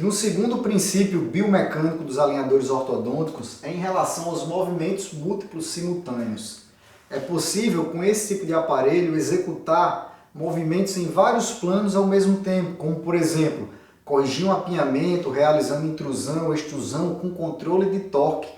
E um segundo princípio biomecânico dos alinhadores ortodônticos é em relação aos movimentos múltiplos simultâneos. É possível, com esse tipo de aparelho, executar movimentos em vários planos ao mesmo tempo, como, por exemplo, corrigir um apinhamento, realizando intrusão ou extrusão com controle de torque.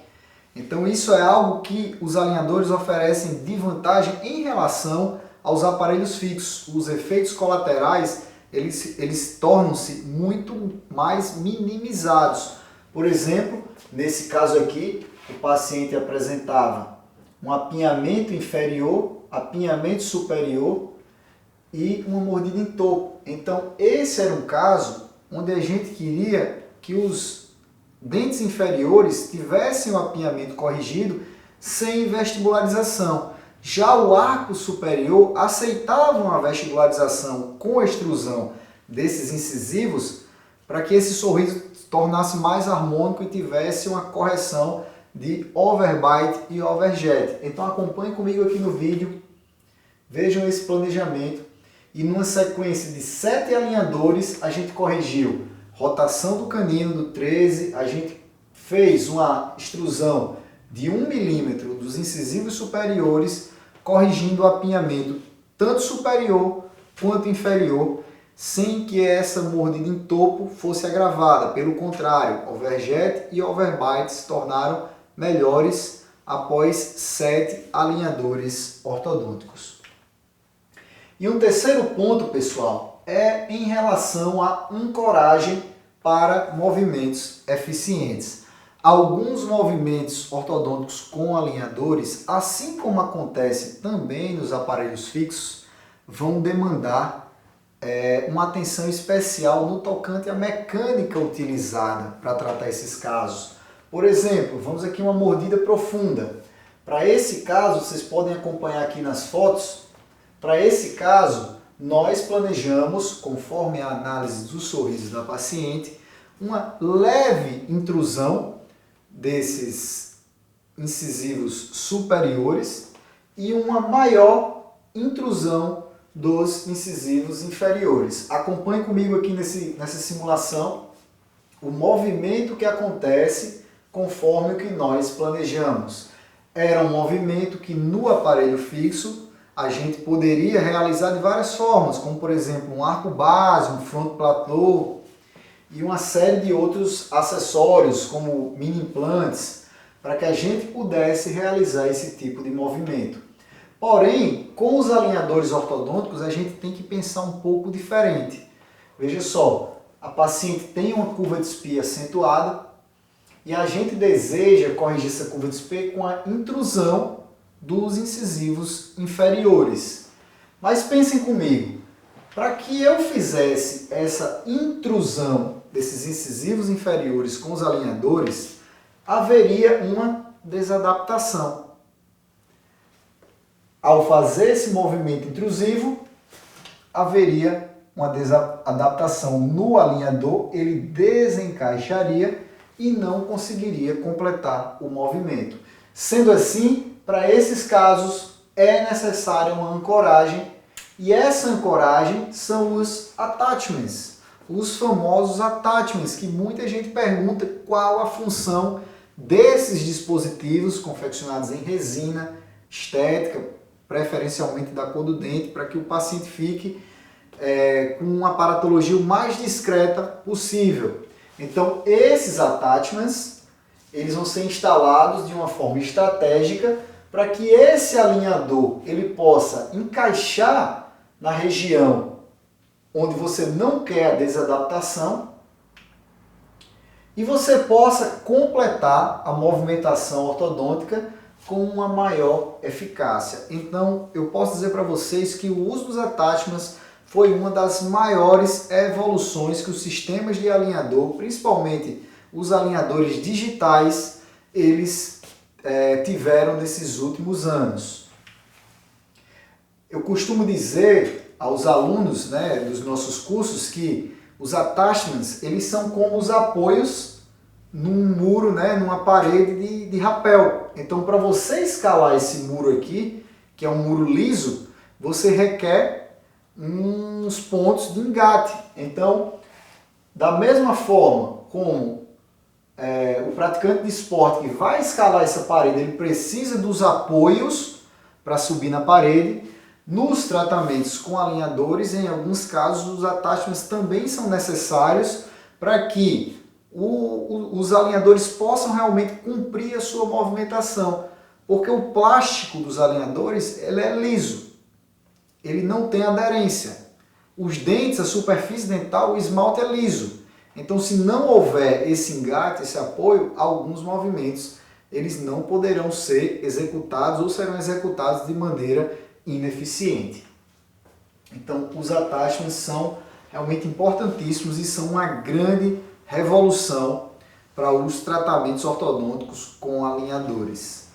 Então isso é algo que os alinhadores oferecem de vantagem em relação aos aparelhos fixos. Os efeitos colaterais eles tornam-se muito mais minimizados. Por exemplo, nesse caso aqui, o paciente apresentava um apinhamento inferior, apinhamento superior e uma mordida em topo. Então esse era um caso onde a gente queria que os dentes inferiores tivessem o apinhamento corrigido sem vestibularização. Já o arco superior aceitava uma vestibularização com extrusão desses incisivos para que esse sorriso tornasse mais harmônico e tivesse uma correção de overbite e overjet. Então acompanhe comigo aqui no vídeo, vejam esse planejamento e numa sequência de 7 alinhadores a gente corrigiu rotação do canino do 13, a gente fez uma extrusão de 1 milímetro dos incisivos superiores, corrigindo o apinhamento tanto superior quanto inferior, sem que essa mordida em topo fosse agravada. Pelo contrário, overjet e overbite se tornaram melhores após 7 alinhadores ortodônticos. E um terceiro ponto, pessoal, é em relação à ancoragem para movimentos eficientes. Alguns movimentos ortodônticos com alinhadores, assim como acontece também nos aparelhos fixos, vão demandar uma atenção especial no tocante à mecânica utilizada para tratar esses casos. Por exemplo, vamos aqui uma mordida profunda. Para esse caso, vocês podem acompanhar aqui nas fotos, para esse caso, nós planejamos, conforme a análise dos sorrisos da paciente, uma leve intrusão desses incisivos superiores e uma maior intrusão dos incisivos inferiores. Acompanhe comigo aqui nessa simulação o movimento que acontece conforme o que nós planejamos. Era um movimento que no aparelho fixo a gente poderia realizar de várias formas, como por exemplo um arco base, um front plateau e uma série de outros acessórios como mini implantes para que a gente pudesse realizar esse tipo de movimento. Porém, com os alinhadores ortodônticos a gente tem que pensar um pouco diferente. Veja só, a paciente tem uma curva de espia acentuada e a gente deseja corrigir essa curva de espia com a intrusão dos incisivos inferiores. Mas pensem comigo, para que eu fizesse essa intrusão desses incisivos inferiores com os alinhadores, haveria uma desadaptação. Ao fazer esse movimento intrusivo, haveria uma desadaptação no alinhador, ele desencaixaria e não conseguiria completar o movimento. Sendo assim, para esses casos é necessária uma ancoragem e essa ancoragem são os attachments, os famosos attachments, que muita gente pergunta qual a função desses dispositivos confeccionados em resina estética, preferencialmente da cor do dente, para que o paciente fique com uma aparatologia o mais discreta possível. Então esses attachments eles vão ser instalados de uma forma estratégica para que esse alinhador ele possa encaixar na região onde você não quer a desadaptação e você possa completar a movimentação ortodôntica com uma maior eficácia. Então eu posso dizer para vocês que o uso dos attachments foi uma das maiores evoluções que os sistemas de alinhador, principalmente os alinhadores digitais, eles tiveram nesses últimos anos. Eu costumo dizer aos alunos dos nossos cursos que os attachments eles são como os apoios num muro, numa parede de rapel. Então, para você escalar esse muro aqui, que é um muro liso, você requer uns pontos de engate. Então, Da mesma forma como o praticante de esporte que vai escalar essa parede, ele precisa dos apoios para subir na parede. Nos tratamentos com alinhadores, em alguns casos, os attachments também são necessários para que os alinhadores possam realmente cumprir a sua movimentação. Porque o plástico dos alinhadores ele é liso, ele não tem aderência. Os dentes, a superfície dental, o esmalte é liso. Então, se não houver esse engate, esse apoio, alguns movimentos eles não poderão ser executados ou serão executados de maneira ineficiente. Então, os attachments são realmente importantíssimos e são uma grande revolução para os tratamentos ortodônticos com alinhadores.